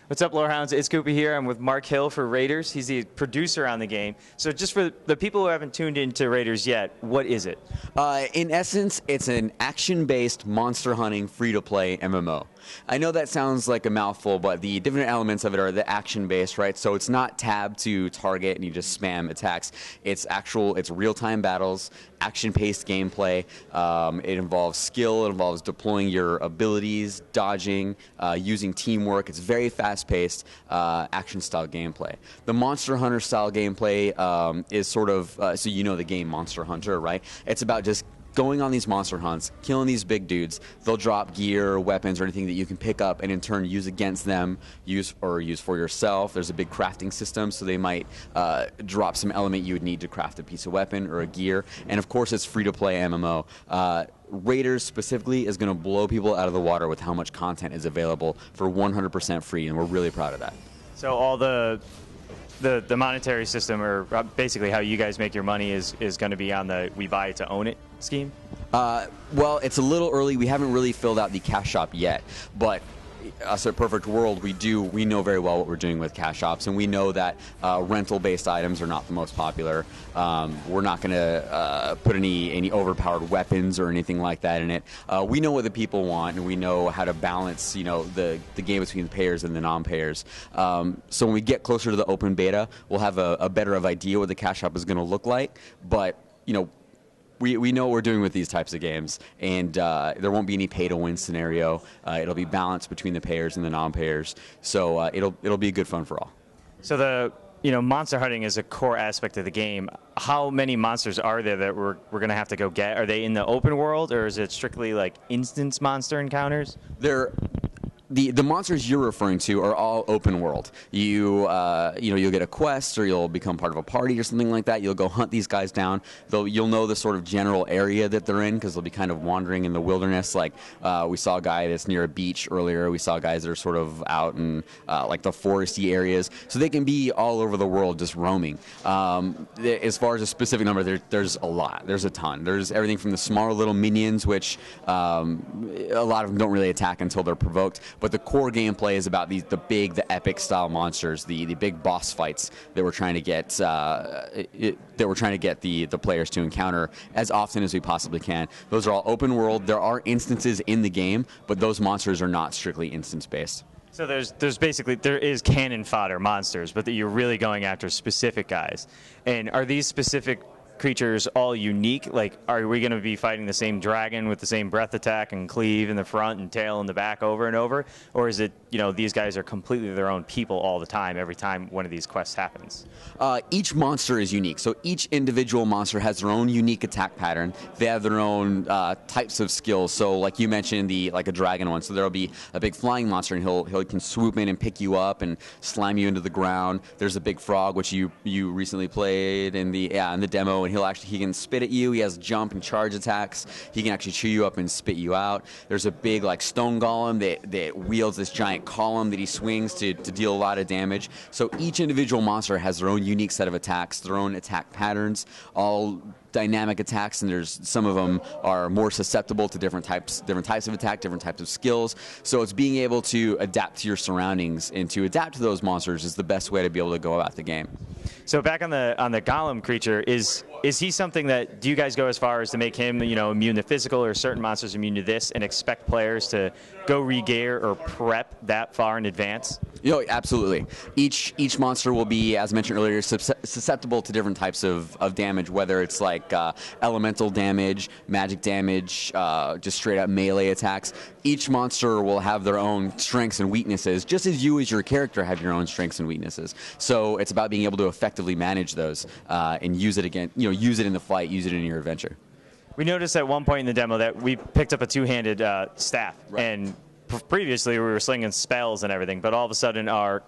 What's up, Lorehounds? It's Koopa here. I'm with Mark Hill for Raiderz. He's the producer on the game. So just for the people who haven't tuned into Raiderz yet, what is it? In essence, it's an action-based monster hunting free-to-play MMO. I know that sounds like a mouthful, but the different elements of it are the action-based, right? So it's not tab to target and you just spam attacks. It's real-time battles, action-paced gameplay. It involves skill, it involves deploying your abilities, dodging, using teamwork. It's very fast-paced, action-style gameplay. The Monster Hunter-style gameplay is sort of, so you know the game Monster Hunter, right? It's about just going on these monster hunts, killing these big dudes. They'll drop gear, weapons, or anything that you can pick up and in turn use against them, use for yourself. There's a big crafting system, so they might drop some element you would need to craft a piece of weapon or a gear. And of course, it's free-to-play MMO. Raiderz specifically is going to blow people out of the water with how much content is available for 100% free, and we're really proud of that. So all the monetary system, or basically how you guys make your money, is going to be on the we buy it to own it scheme? Well, it's a little early. We haven't really filled out the cash shop yet, but us at Perfect World, we know very well what we're doing with cash shops, and we know that rental-based items are not the most popular. We're not going to put any overpowered weapons or anything like that in it. We know what the people want, and we know how to balance, the game between the payers and the non-payers. So when we get closer to the open beta, we'll have a better idea what the cash shop is going to look like. But we know what we're doing with these types of games, and there won't be any pay-to-win scenario. It'll be balanced between the payers and the non-payers, so it'll be good fun for all. So monster hunting is a core aspect of the game. How many monsters are there that we're going to have to go get? Are they in the open world, or is it strictly like instance monster encounters? The monsters you're referring to are all open world. You'll get a quest, or you'll become part of a party or something like that. You'll go hunt these guys down. You'll know the sort of general area that they're in, because they'll be kind of wandering in the wilderness. Like we saw a guy that's near a beach earlier. We saw guys that are sort of out in like the foresty areas. So they can be all over the world just roaming. As far as a specific number, there's a lot. There's a ton. There's everything from the smaller little minions, which a lot of them don't really attack until they're provoked. But the core gameplay is about the epic style monsters, the big boss fights that we're trying to get the players to encounter as often as we possibly can. Those are all open world. There are instances in the game, but those monsters are not strictly instance based. So there is cannon fodder monsters, but that you're really going after specific guys. And are these specific creatures all unique? Like, are we going to be fighting the same dragon with the same breath attack and cleave in the front and tail in the back over and over? Or is it, these guys are completely their own people all the time, every time one of these quests happens? Each monster is unique. So each individual monster has their own unique attack pattern. They have their own types of skills. So like you mentioned, like a dragon one. So there'll be a big flying monster, and he can swoop in and pick you up and slam you into the ground. There's a big frog, which you recently played in the demo, and he can spit at you. He has jump and charge attacks. He can actually chew you up and spit you out. There's a big stone golem that wields this giant column that he swings to deal a lot of damage. So each individual monster has their own unique set of attacks, their own attack patterns, all dynamic attacks, and there's some of them are more susceptible to different types of attack, different types of skills. So it's being able to adapt to your surroundings and to adapt to those monsters is the best way to be able to go about the game. So back on the golem creature, is he something that, do you guys go as far as to make him immune to physical, or certain monsters immune to this, and expect players to go re-gear or prep that far in advance? Absolutely. Each monster will be, as mentioned earlier, susceptible to different types of damage, whether it's like elemental damage, magic damage, just straight up melee attacks. Each monster will have their own strengths and weaknesses, just as you as your character have your own strengths and weaknesses. So it's about being able to effectively manage those and use it again, use it in the fight, use it in your adventure. We noticed at one point in the demo that we picked up a two-handed staff, right. And previously we were slinging spells and everything, but all of a sudden our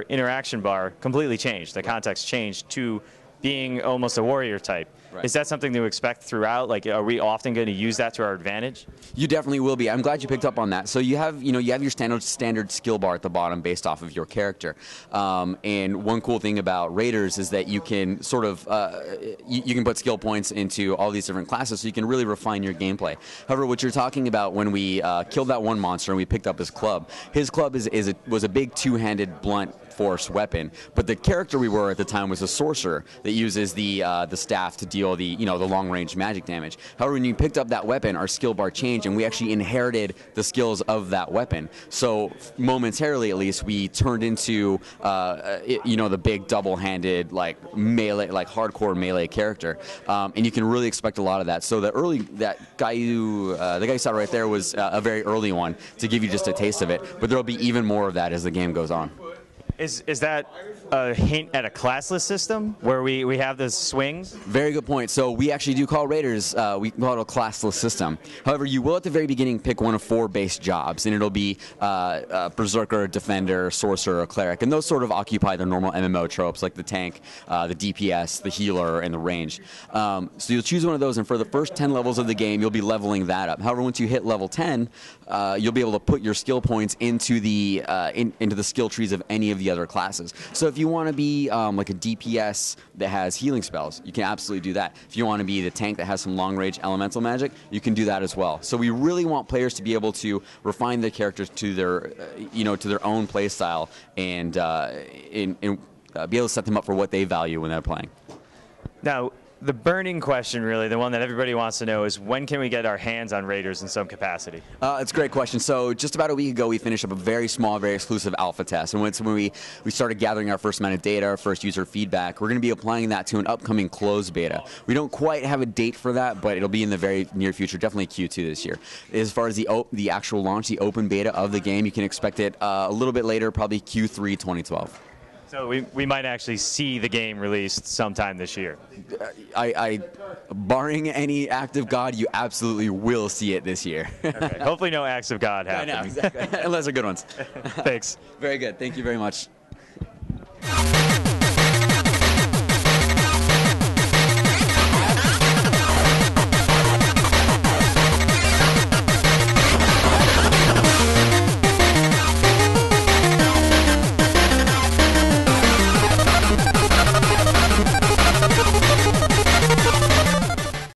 interaction bar completely changed. The context changed to being almost a warrior type. Right. Is that something to expect throughout? Like, are we often going to use that to our advantage? You definitely will be. I'm glad you picked up on that. So you have your standard skill bar at the bottom based off of your character. And one cool thing about Raiderz is that you can sort of you can put skill points into all these different classes, so you can really refine your gameplay. However, what you're talking about when we killed that one monster and we picked up his club was a big two-handed blunt force weapon, but the character we were at the time was a sorcerer that uses the staff to deal the long range magic damage. However, when you picked up that weapon, our skill bar changed, and we actually inherited the skills of that weapon. So momentarily, at least, we turned into the big double-handed melee, hardcore melee character, and you can really expect a lot of that. So the guy you saw right there was a very early one to give you just a taste of it, but there'll be even more of that as the game goes on. Is that a hint at a classless system where we have the swings? Very good point. So we actually do call Raiderz, we call it a classless system. However, you will at the very beginning pick one of 4 base jobs, and it'll be Berserker, Defender, Sorcerer, or Cleric, and those sort of occupy the normal MMO tropes like the tank, the DPS, the healer, and the range. So you'll choose one of those, and for the first 10 levels of the game, you'll be leveling that up. However, once you hit level 10, you'll be able to put your skill points into the skill trees of any of the other classes. So if you want to be like a DPS that has healing spells, you can absolutely do that. If you want to be the tank that has some long-range elemental magic, you can do that as well. So we really want players to be able to refine their characters to their own play style and be able to set them up for what they value when they're playing. Now, the burning question, really, the one that everybody wants to know, is when can we get our hands on Raiderz in some capacity? It's a great question. So just about a week ago, we finished up a very small, very exclusive alpha test. And when we started gathering our first amount of data, our first user feedback, we're going to be applying that to an upcoming closed beta. We don't quite have a date for that, but it'll be in the very near future, definitely Q2 this year. As far as the actual launch, the open beta of the game, you can expect it a little bit later, probably Q3 2012. So we might actually see the game released sometime this year. Barring any act of God, you absolutely will see it this year. Okay. Hopefully no acts of God happen. I know, exactly. Unless they're good ones. Thanks. Very good. Thank you very much.